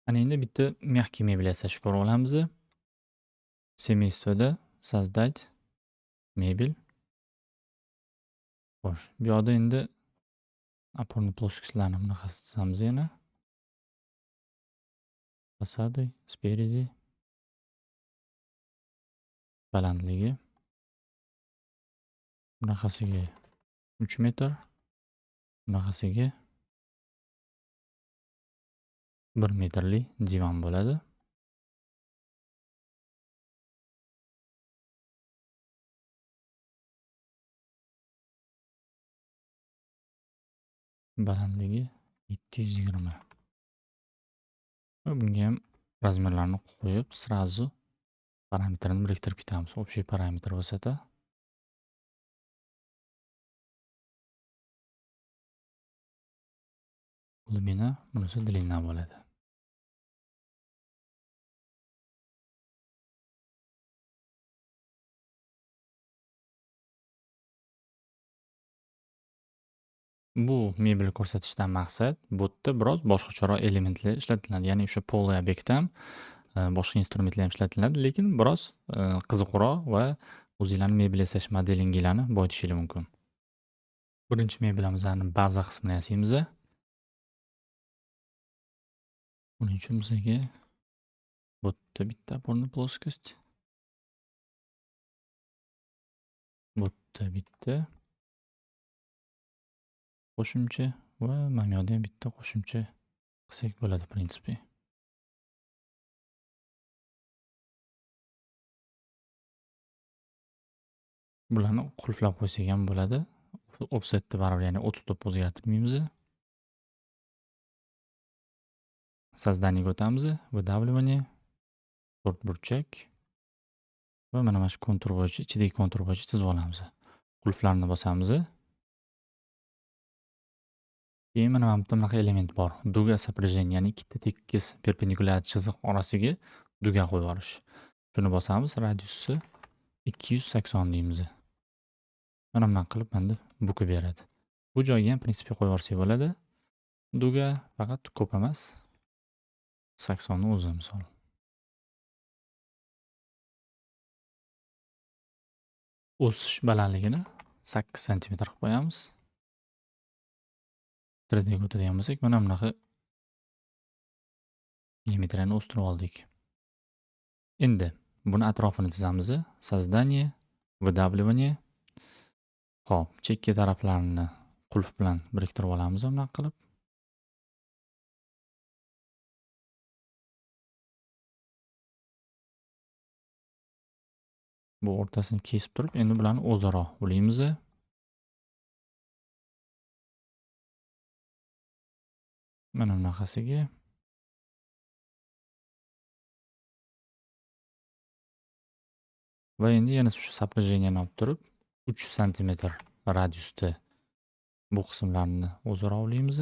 Ana endi bitta mягкий mebel yasashni ko'rib olamiz. Семействоda создать mebel. Xo'sh, bu yoqda endi опорный плоскостьlarni bunaqa chizamiz yana. Fasады, speridi, balandligi bunaqasiga 3 metr, bunaqasiga 1 metrli divan bo'ladi. Balandligi 720. Va bunga ham razmerlarni qo'yib, сразу parametrini biriktirib ketamiz. Общий parametr vысота. Glubina, bunisi длина bo'ladi. Bu mebel ko'rsatishdan maqsad bu yerda biroz boshqacharoq elementlar ishlatiladi. Ya'ni o'sha polli obyektda ham boshqa instrumentlar ham ishlatiladi, lekin biroz qiziqroq va o'zinglarning mebel yasash modelinglarni boyitishingiz mumkin. Birinchi mebelimizni baza qismini yasaymiz. Buning uchun bizga bu yerda bitta опорный плоскость, bu yerda bitta qo'shimcha va mana bu yerda ham bitta qo'shimcha qilsak bo'ladi prinsipiy. Bularni qulflab qo'ysak ham bo'ladi. Offsetni baribir ya'ni 39 o'zgartirmaymiz. Создание o'tamiz. Выдавливание, to'rtburchak va mana shu kontur bo'yicha, ichidagi kontur bo'yicha chizib olamiz. Qulflarni bosamiz. Keyin mana bu yerda bunaqa element bor. Duga сопряжение, ya'ni ikkita tekis perpendikulyar chiziq orasiga duga qo'yib yuborish. Shuni bosamiz, radiusi 280 deymiz. Mana bunaqa qilib menda bukib beradi. Bu joyga ham prinsipiy qo'yib yuborsak bo'ladi. Duga faqat ko'p emas. 80 ni o'zi misol. O'sish balandligini 8 sm qilib qo'yamiz. 3D ga o'tadigan bo'lsak, mana bunaqa millimetrni o'stirib oldik. Endi buni atrofini chizamiz. Создание, выдавливание. Xo'p, chekka taraflarini qulf bilan biriktirib olamiz bunaqa qilib. Bu o'rtasini kesib turib, endi bularni o'zaro ulaymiz. Mana bunaqasiga. Va endi yana shu сопряжениeni olib turib, 3 sm radiusda bu qismlarni o'zaro ulaymiz.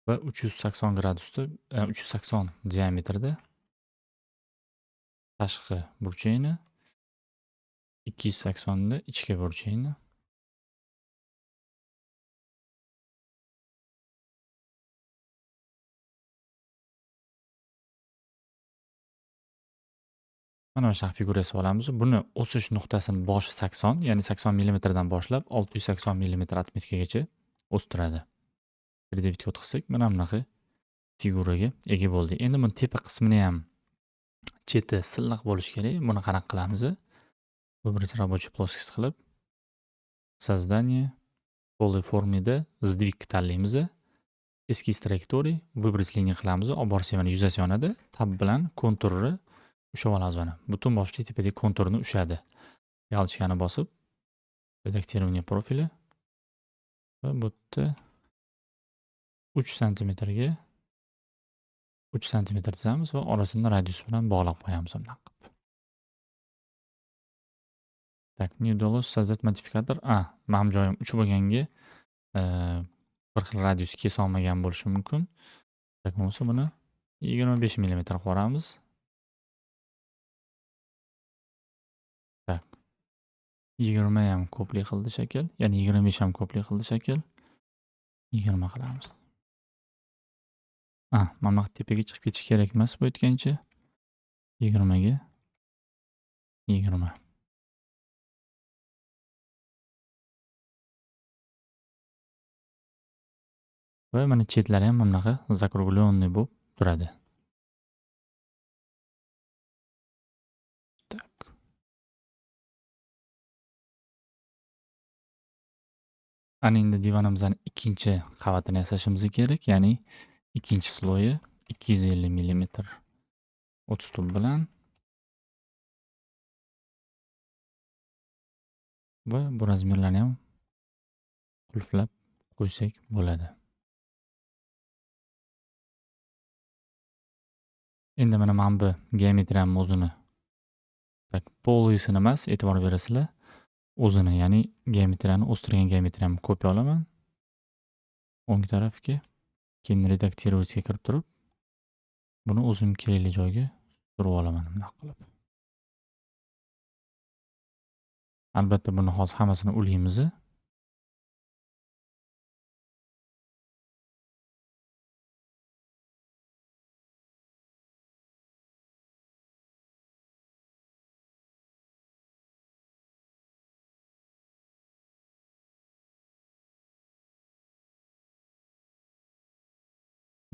Va 380 gradusda, 380 diametrda tashqi burchagini, 280 da ichki burchagini. Mana shu figura yasab olamiz. Buni o'sish nuqtasini boshi 80, ya'ni 80 mm dan boshlab 680 mm atmetikagacha o'stiradi. 3D vitga o'tkazsak, mana bunaqa figuraga ega bo'ldik. Endi buni tepa qismini ham cheti silliq bo'lishi kerak. Buni qanaqa qilamiz? Выбрать рабочий плоскость qilib, создание, полой formida сдвиг tanlaymiz. Eskiz trayektoriy, выбрать liniya qilamiz. Olib borsak mana yuzasi yonadi. Tab bilan konturni ushlab olamiz mana. Butun boshli tepadagi konturni ushadi. Galchkani bosib, redaktirование profili va bu yerda 3 sm ga 3 sm chizamiz va orasini radius bilan bog'lab qo'yamiz bunday qilib. Так, не удалось создать модификатор. Mening joyim 3 bo'lganga bir xil radius kesa olmagan bo'lishi mumkin. Tak bo'lsa buni 25 mm qilib yuboramiz. Tak. 20 ham ko'plik qildi shakl, ya'ni 25 ham ko'plik qildi shakl. 20 qilamiz. Mana bu tepaga chiqib ketish kerak emas bu aytgancha. 20 ga 20. Va mana chetlari ham mana bunaqa закругленный bo'lib turadi. Tak. Ana endi divonimizning ikkinchi qavatini yasashimiz kerak, ya'ni ikkinchi sloyi 250 mm o'tuz tub bilan va bu razmerlarni ham qulflab qo'ysak bo'ladi. Endi mana bu geometriyamni o'zini polisini emas, e'tibor berasizlar. O'zini, ya'ni geometriyani o'stirgan geometriyamni kopiya olaman. O'ng tarafga, keyin redaktirovga kirib turib, buni o'zim kerakli joyga surib olaman bunaqa qilib. Albatta buni hozir hammasini ulaymiz.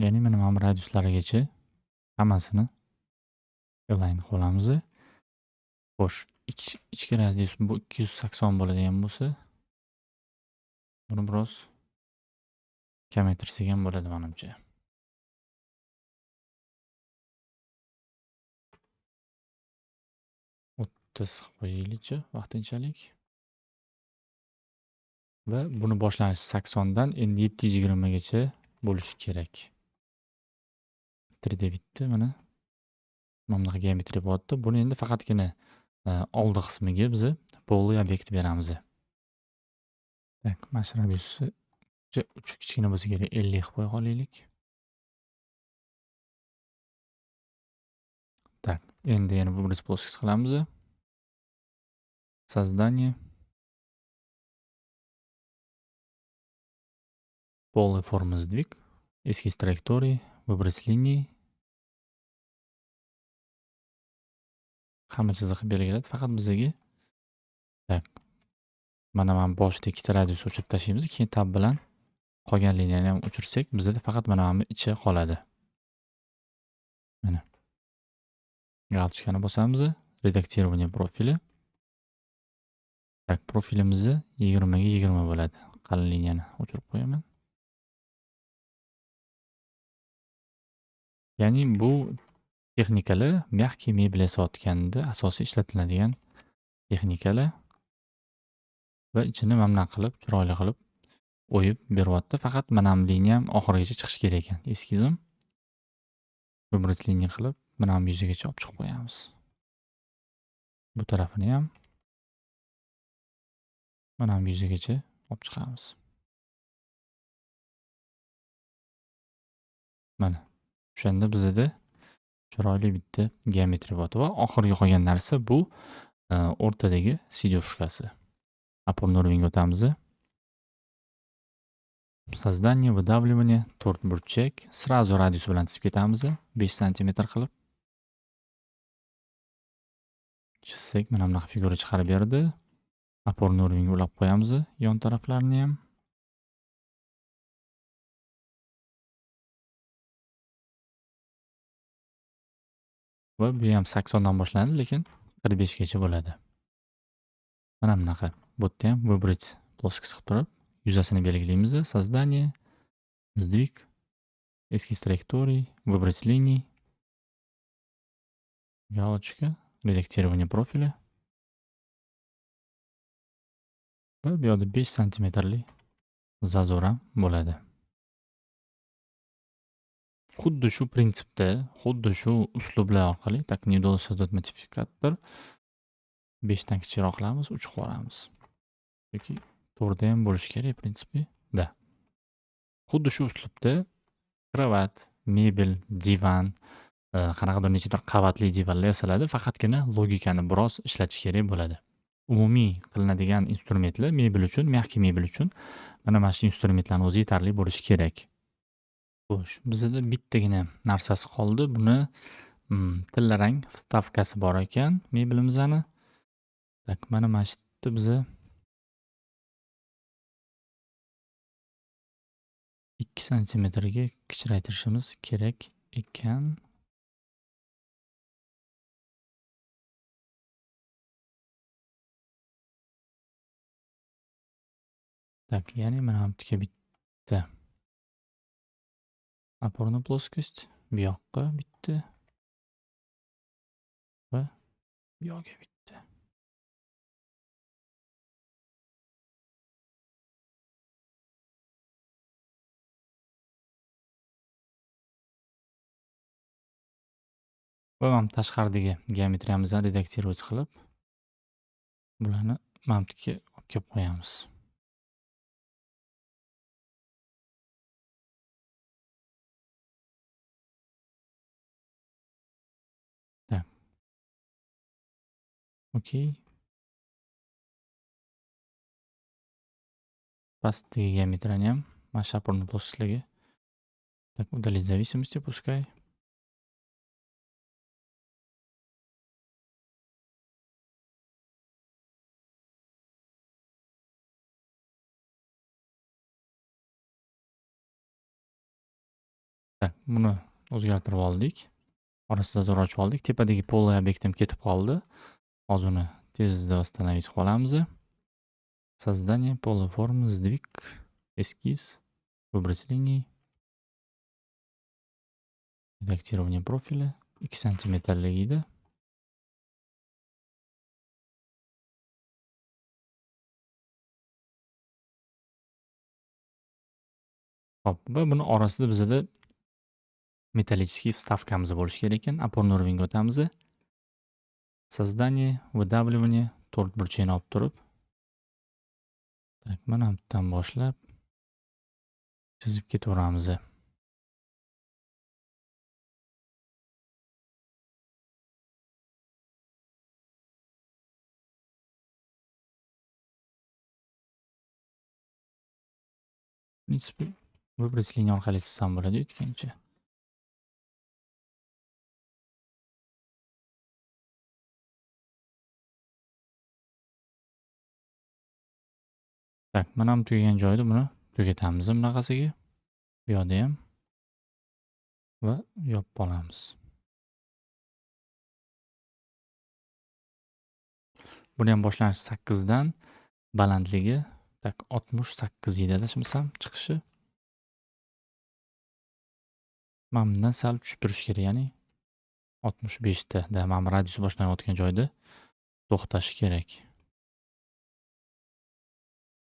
Ya'ni mana bu radiuslarigacha hammasini align qilib olamiz. Xo'sh, ichki radius bu 280 bo'ladigan bo'lsa, buni biroz kamaytirsak ham bo'ladi menimcha. 30 qo'yaylikchi vaqtinchalik. Va buni boshlanishi 80 dan endi 720 gacha bo'lishi kerak. 3D bitdi mana. Mana bunaqa geometriya bo'lyapti. Buni endi faqatgina oldi qismiga biz poly obyekt beramiz. Tak, mana shu radiusi uch kichkina bo'lsa kerak, 50 qilib qo'ya qolaylik. Так, endi yana выбрать плоскость qilamiz. Создание. Полый формы сдвиг. Эскиз траектории. Выбрать линии. Hamma chiziqni belgiladi. Faqat bizga tak. Mana boshda ikkita radius o'chirib tashlaymiz. Keyin tab bilan qolgan liniyani ham o'chirsak, bizda faqat mana bu ichi qoladi. Mana. Galchkani bosamiz. Redaktirovание profili. Tak, profilimiz 20 ga 20 bo'ladi. Qalin liniyani o'chirib qo'yaman. Ya'ni bu texnikalar mягкий mebel yasayotganda asosiy ishlatiladigan texnikalar va ichini mana bunaqa qilib, chiroyli qilib o'yib beryapti. Faqat mana bu liniya ham oxirigacha chiqishi kerak ekan. Eskizim выбрать liniya qilib, mana bu yuzigacha olib chiqib qo'yamiz. Bu tarafini ham mana bu yuzigacha olib chiqamiz. Mana o'shanda bizda chiroyli bitta geometriya bor va oxirgi qolgan narsa bu o'rtadagi sidyoshkasi. Опорный уровень o'tamiz. Создание, выдавливание, to'rt burchak. Сразу radius bilan chizib ketamiz. 5 sm qilib. Chizsak mana bunaqa figura chiqarib berdi. Опорный уровень ulab qo'yamiz yon taraflarini ham. Va bu ham 80 dan boshlanadi, lekin 45 gacha bo'ladi. Mana bunaqa. Bu yerda ham выбрать плоскость qilib turib, yuzasini belgilaymiz. Создание, сдвиг, эскиз траекторий, выбрать линии, галочка, редактирование профиля. Va bu yerda 5 santimetrlik zazor ham bo'ladi. Xuddi shu prinsipda, xuddi shu uslublar orqali tak не удалось создать modifikator 5 dan kichikroq qilamiz, 3 qilib yuboramiz. Yoki to'g'rida ham bo'lishi kerak prinsipi. Da. Xuddi shu uslubda kravat, mebel, divan, qanaqadir nechadir qavatli divanlar yasaladi, faqatgina logikani biroz ishlatish kerak bo'ladi. Umumiy qilinadigan instrumentlar mebel uchun, mягкий mebel uchun Mana mana shu instrumentlarning o'zi yetarli bo'lishi kerak. Xo'sh, bizada bittagina narsasi qoldi. Buni tillarang vstavkasi bor ekan mebelimizani. Tak, mana mana shu yerda biza 2 santimetrga kichraytirishimiz kerak ekan. Так, ya'ni mana bu yerga bitta опорный плоскость, bu yoqqa bitta va bu yoqqa bitta. Va mana tashqaridagi geometriyamizni redakировать qilib, bularni mana bu yerga olib kelib qo'yamiz. Так. Okey. Pastdagi geometriyani ham mana shu опорный плоскостьlarga так удалить зависимости пускай. Так, buni o'zgartirib oldik. Orasida zo'r ochib oldik. Tepadagi polный obyektim ketib qoldi. Hozir uni tezda восстановить qilamiz. Создание полой формы, сдвиг, эскиз, выбрать линии, редактирование профиля. 2 santimetrligida. Hop, va buni orasida bizada металлический вставкamiz bo'lishi kerak ekan. Опорный уровеньga o'tamiz. Создание, выдавливание, to'rt burchakni olib turib. Tak, mana bu yerdan boshlab chizib ketaveramiz. В принципе, выбрать liniya orqali chizsam bo'ladi aytgancha. Tak, mana bu tugagan joyda buni tugatamiz bunaqasiga. Bu yoqda ham va yopib olamiz. Buni ham boshlanish 8 dan balandligi tak 68 edi adashmasam chiqishi. Mana bundan sal tushib turishi kerak, ya'ni 65 da. Mana bu radius boshlanayotgan joyda to'xtashi kerak.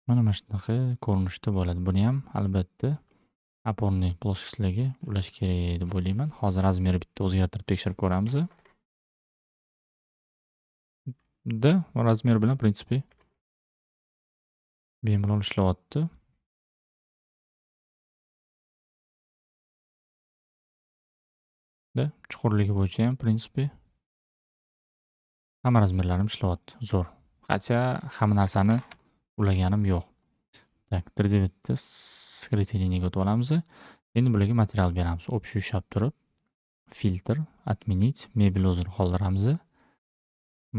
Mana mana shunaqa ko'rinishda bo'ladi. Buni ham albatta опорный плоскостьlarga ulash kerak deb o'ylayman. Hozir razmeri bitta o'zgartirib tekshirib ko'ramiz. Da razmer bilan в принципе bemalol ishlayapti. Da chuqurligi bo'yicha ham в принципе hamma razmerlarim ishlayapti. Zo'r. Qancha hamma narsani ulaganim yo'q. Так, 3D bitda skrytый liniyaga o'tib olamiz. Endi bularga material beramiz. Общий ushlab turib, filtr, отменить, mebel o'zini qoldiramiz.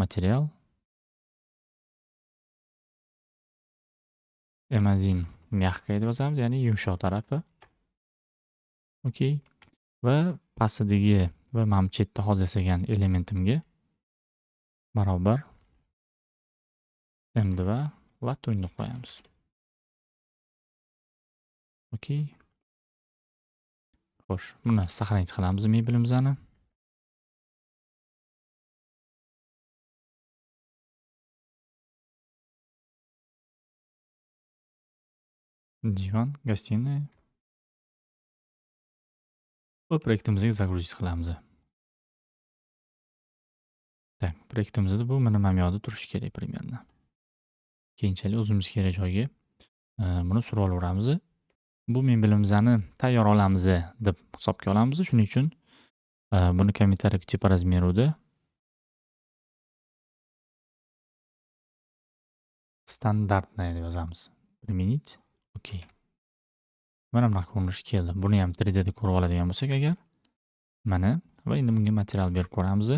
Material. M1 мягкая deb yozamiz, ya'ni yumshoq tarafi. Okey. Va pastdagi va mana bu chetda hozir yasagan elementimga barobar M2 va to'yni qo'yamiz. Okey. Xo'sh, buni сохранить qilamiz mebelimizni. Divan, гостиная. Va proyektimizga загрузить qilamiz. Так, proyektimizda bu mana bu yoqda turishi kerak примерно. Keyinchalik o'zimiz kerak joyga buni surib olaveramiz. Bu mebelimizni tayyor olamiz deb hisobga olamiz. Shuning uchun buni kommentariyga по размеруda стандартная deb yozamiz. Применить. Okey. Mana bunaqa ko'rinish keldi. Buni ham 3D'da ko'rib oladigan bo'lsak agar, mana va endi bunga material berib ko'ramiz.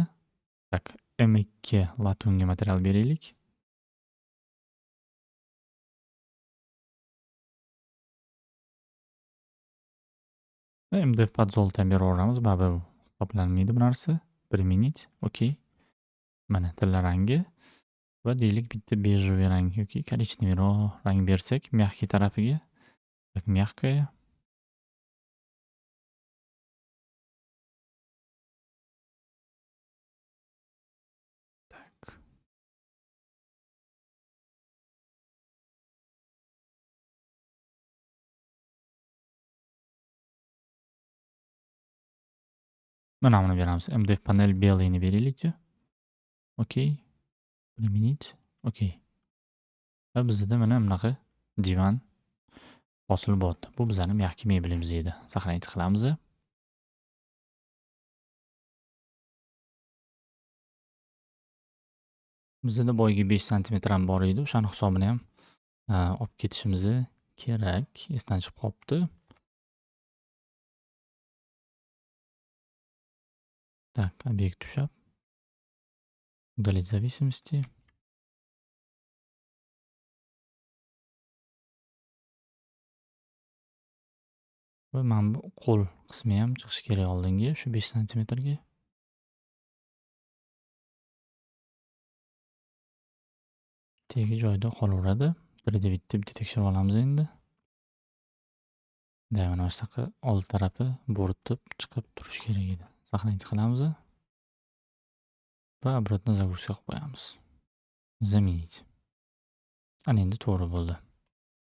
Tak, M2 latunga material beraylik. Va MDF podzolta ham beraveramiz. Baribir hisoblanmaydi bu narsa. Применить. Okey. Mana tilla rangi va deylik bitta bejевый rang yoki korичневыйroq rang bersak мягкий tarafiga. Так, мягкое. Так. Mana buni beramiz. MDF panel белыйni beraylikchi. Okey. Применить. Okey. Va bizda mana bunaqa divan hosil bo'ldi. Bu bizning mягкий mebelimiz edi. Saqlanib qilamiz. Bizda boyagi 5 santimetr ham bor edi. O'shaning hisobini ham olib ketishimiz kerak. Esdan chiqib qolibdi. Так, объект tushab. Удалить зависимости. Va mana bu qo'l qismi ham chiqishi kerak oldinga, shu 5 santimetrga. Tegi joyida qolaveradi. 3D bitib tekshirib olamiz endi. Mana shunaqa old tarafi bo'rtib chiqib turishi kerak edi. Saqlanib qilamiz va обратно загрузка qilib qo'yamiz. Заменить. Ana endi to'g'ri bo'ldi.